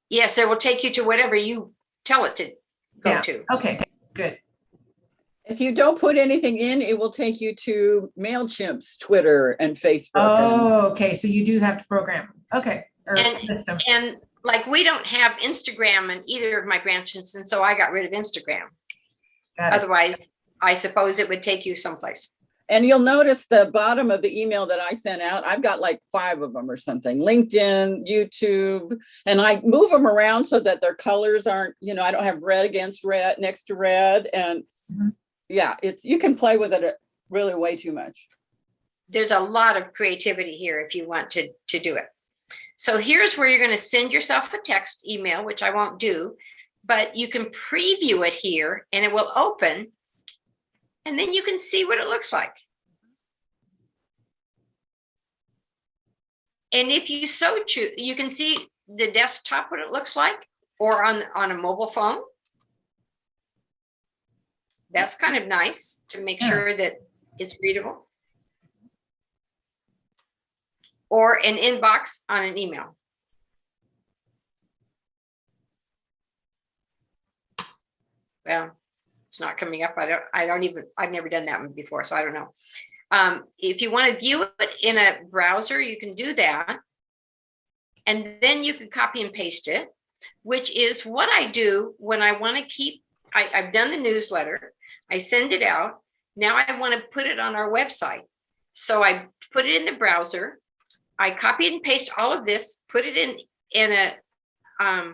Yes, it will take you to whatever you tell it to go to. Okay, good. If you don't put anything in, it will take you to MailChimp's Twitter and Facebook. Oh, okay. So you do have to program. Okay. Or system. And like we don't have Instagram in either of my branches, and so I got rid of Instagram. Otherwise, I suppose it would take you someplace. And you'll notice the bottom of the email that I sent out, I've got like 5 of them or something. LinkedIn, YouTube, and I move them around so that their colors aren't, I don't have red against red next to red. And yeah, you can play with it really way too much. There's a lot of creativity here if you want to do it. So here's where you're going to send yourself a text email, which I won't do, but you can preview it here and it will open. And then you can see what it looks like. And if you so choose, you can see the desktop, what it looks like, or on a mobile phone. That's kind of nice to make sure that it's readable. Or an inbox on an email. Well, it's not coming up. I've never done that one before, so I don't know. If you want to view it in a browser, you can do that. And then you can copy and paste it, which is what I do when I want to keep, I've done the newsletter, I send it out. Now I want to put it on our website. So I put it in the browser. I copy and paste all of this, put it in a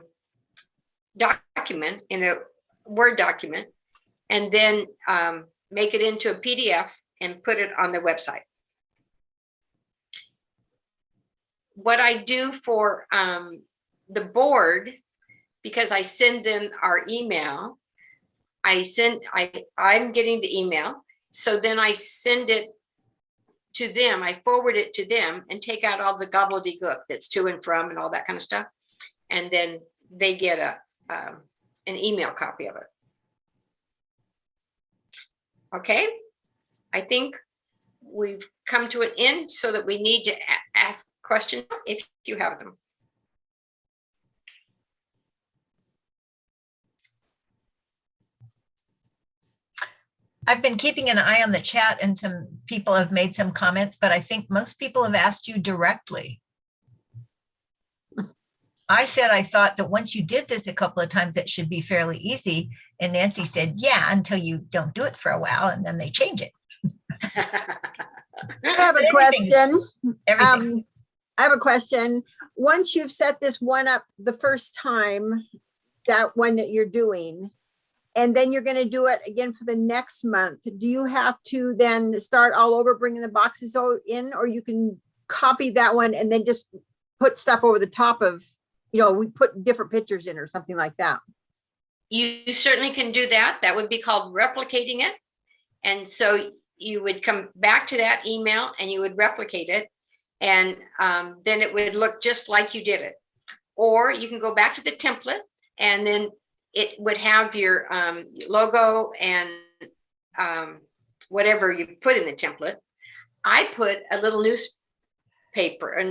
document, in a Word document, and then make it into a PDF and put it on the website. What I do for the board, because I send them our email, I'm getting the email, so then I send it to them, I forward it to them and take out all the gobbledygook that's to and from and all that kind of stuff, and then they get an email copy of it. Okay, I think we've come to an end so that we need to ask questions if you have them. I've been keeping an eye on the chat and some people have made some comments, but I think most people have asked you directly. I said I thought that once you did this a couple of times, it should be fairly easy. And Nancy said, yeah, until you don't do it for a while and then they change it. I have a question. Everything. I have a question. Once you've set this one up the first time, that one that you're doing, and then you're going to do it again for the next month, do you have to then start all over bringing the boxes in, or you can copy that one and then just put stuff over the top of, we put different pictures in or something like that? You certainly can do that. That would be called replicating it. And so you would come back to that email and you would replicate it. And then it would look just like you did it. Or you can go back to the template and then it would have your logo and whatever you put in the template. I put a little newspaper, a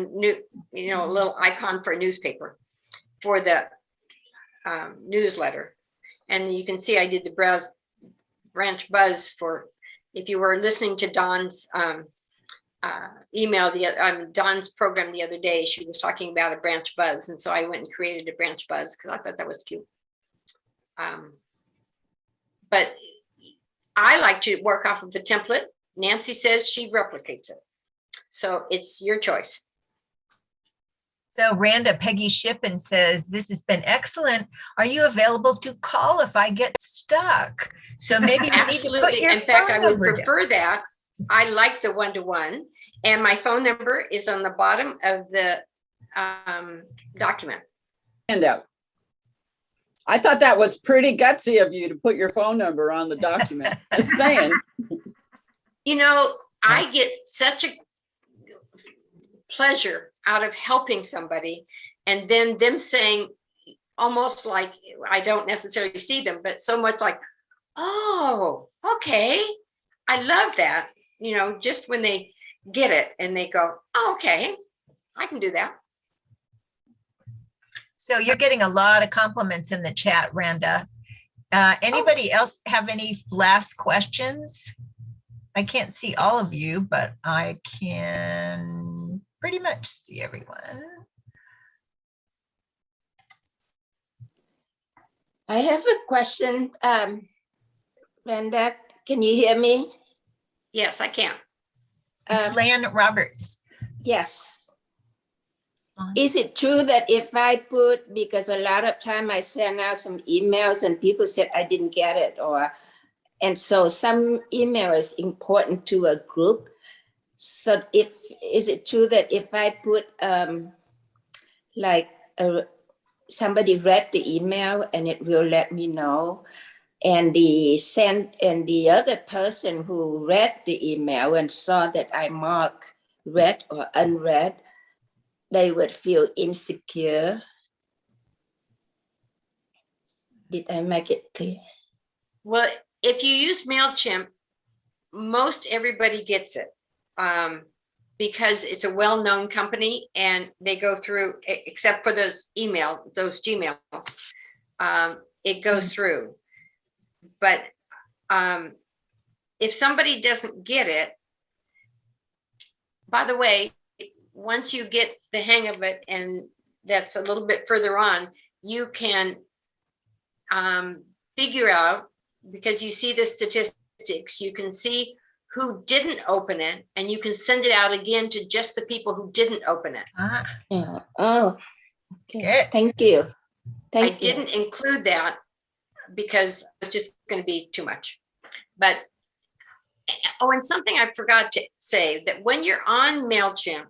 little icon for a newspaper for the newsletter. And you can see I did the branch buzz for, if you were listening to Dawn's email, Dawn's program the other day, she was talking about a branch buzz. And so I went and created a branch buzz because I thought that was cute. But I like to work off of the template. Nancy says she replicates it. So it's your choice. So Randa, Peggy Shippen says, this has been excellent. Are you available to call if I get stuck? So maybe you need to put your In fact, phone I would number prefer that. I like the one-to-one, and my phone number is on the bottom of the document. Handout. I thought that was pretty gutsy of you to put your phone number on the document. Just saying. I get such a pleasure out of helping somebody and then them saying, almost like, I don't necessarily see them, but so much like, oh, okay. I love that. Just when they get it and they go, oh, okay, I can do that. So you're getting a lot of compliments in the chat, Randa. Anybody else have any last questions? I can't see all of you, but I can pretty much see everyone. I have a question. Randa, can you hear me? Yes, I can. Lan Roberts. Yes. Is it true that if I put, because a lot of time I send out some emails and people said I didn't get it, and so some email is important to a group. So is it true that if I put somebody read the email and it will let me know, and the other person who read the email and saw that I mark read or unread, they would feel insecure? Did I make it clear? Well, if you use MailChimp, most everybody gets it because it's a well-known company and they go through, except for those Gmails, it goes through. But if somebody doesn't get it, by the way, once you get the hang of it, and that's a little bit further on, you can figure out, because you see the statistics, you can see who didn't open it, and you can send it out again to just the people who didn't open it. Yeah. Oh, okay. Good. Thank you. I didn't include that because it's just going to be too much. But, and something I forgot to say, that when you're on MailChimp,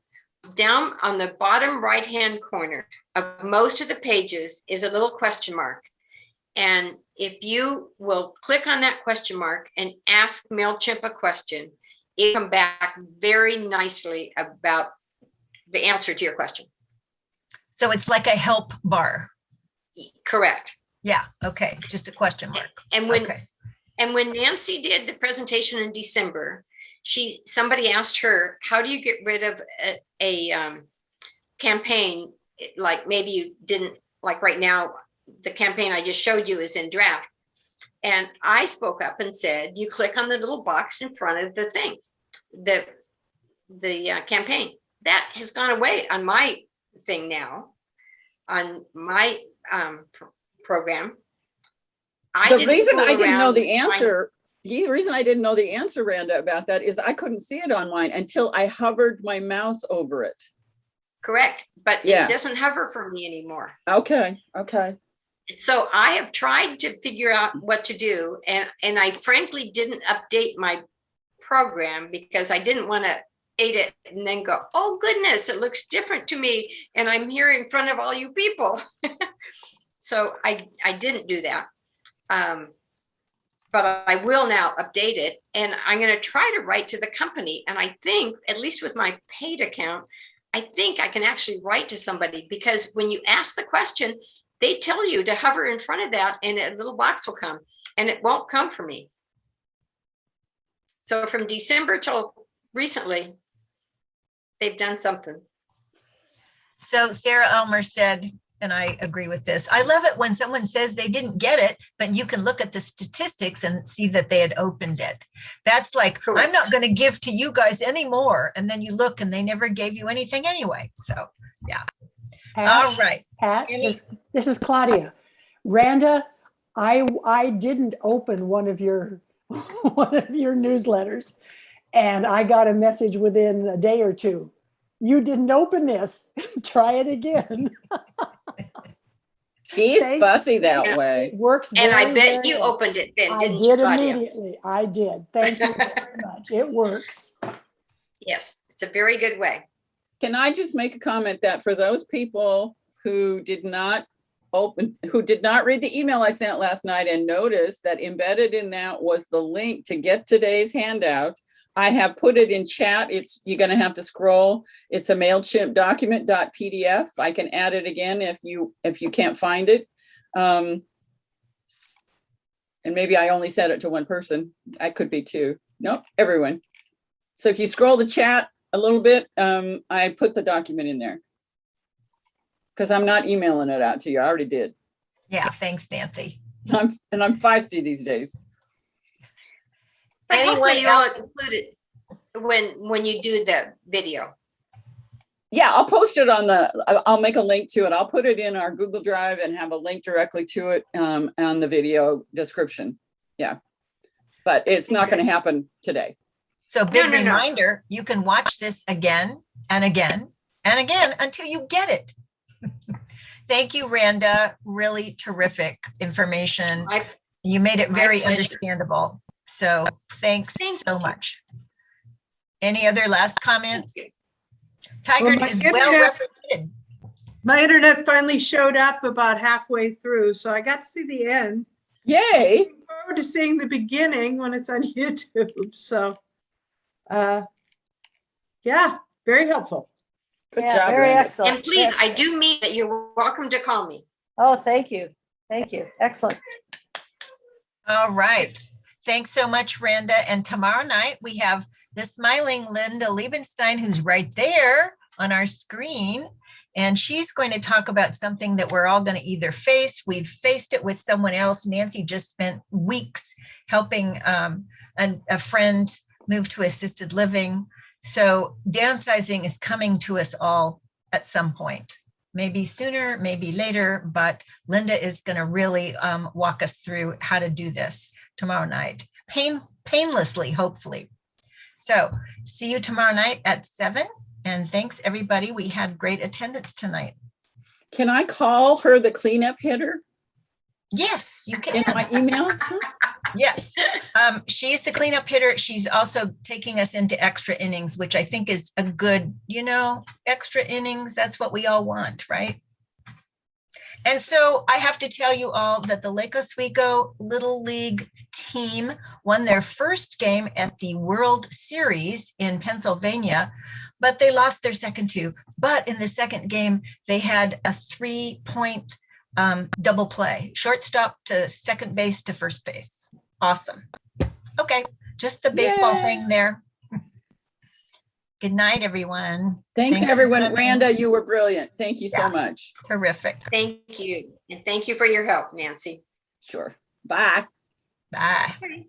down on the bottom right-hand corner of most of the pages is a little question mark. And if you will click on that question mark and ask MailChimp a question, it will come back very nicely about the answer to your question. So it's like a help bar. Correct. Yeah, okay, just a question mark. And when Okay. And when Nancy did the presentation in December, somebody asked her, how do you get rid of a campaign? Like maybe you didn't, like right now, the campaign I just showed you is in draft. And I spoke up and said, you click on the little box in front of the thing, the campaign. That has gone away on my thing now, on my program. The reason I didn't know the answer, Randa, about that is I couldn't see it on mine until I hovered my mouse over it. Correct, but Yeah. it doesn't hover for me anymore. Okay. So I have tried to figure out what to do, and I frankly didn't update my program because I didn't want to aid it and then go, oh goodness, it looks different to me, and I'm here in front of all you people. So I didn't do that. But I will now update it, and I'm going to try to write to the company. And I think, at least with my paid account, I think I can actually write to somebody, because when you ask the question, they tell you to hover in front of that and a little box will come, and it won't come for me. So from December till recently, they've done something. So Sarah Elmer said, and I agree with this, I love it when someone says they didn't get it, but you can look at the statistics and see that they had opened it. That's like, Correct. I'm not going to give to you guys anymore. And then you look and they never gave you anything anyway. So, yeah. All right. Pat, Any- this is Claudia. Randa, I didn't open one of your newsletters, and I got a message within a day or two. You didn't open this. Try it again. She's Thanks. fussy that Yeah. way. It works. And I very, bet very you well. opened it then, I didn't you, did Claudia? immediately. I did. Thank you very much. It works. Yes, it's a very good way. Can I just make a comment that for those people who did not read the email I sent last night and noticed that embedded in that was the link to get today's handout, I have put it in chat. You're going to have to scroll. It's a MailChimp document.pdf. I can add it again if you can't find it. And maybe I only sent it to one person. I could be two. Nope, everyone. So if you scroll the chat a little bit, I put the document in there, because I'm not emailing it out to you. I already did. Yeah, thanks, Nancy. I'm feisty these days. But Anyone hopefully you'll else? include it when you do the video. Yeah, I'll post it I'll make a link to it. I'll put it in our Google Drive and have a link directly to it on the video description. Yeah, but it's not going to happen today. So big No. reminder, you can watch this again and again and again until you get it. Thank you, Randa. Really terrific information. You made it my very pleasure. understandable. So thanks Thank so you. much. Any other last comments? Tigard my is well internet- represented. My internet finally showed up about halfway through, so I got to see the end. Yay! Looking forward to seeing the beginning when it's on YouTube. So, yeah, very helpful. Good Yeah, job, very Randa. excellent. And please, I Excellent. do mean that you're welcome to call me. Oh, thank you. Thank you. Excellent. All right. Thanks so much, Randa. And tomorrow night, we have the smiling Linda Liebenstein, who's right there on our screen. And she's going to talk about something that we're all going to either face. We've faced it with someone else. Nancy just spent weeks helping a friend move to assisted living. So downsizing is coming to us all at some point. Maybe sooner, maybe later, but Linda is going to really walk us through how to do this tomorrow night, painlessly, hopefully. So see you tomorrow night at 7. And thanks, everybody. We had great attendance tonight. Can I call her the cleanup hitter Yes, you in can. my email? Yes. She's the cleanup hitter. She's also taking us into extra innings, which I think is a good, extra innings. That's what we all want, right? And so I have to tell you all that the Lake Oswego Little League team won their first game at the World Series in Pennsylvania, but they lost their second two. But in the second game, they had a 3-point double play, shortstop to second base to first base. Awesome. Okay, just the baseball Yay. thing there. Good night, everyone. Thanks, for everyone. coming. Randa, you were brilliant. Thank you Yeah. so much. Terrific. Thank you. And thank you for your help, Nancy. Sure. Bye. Bye. Okay.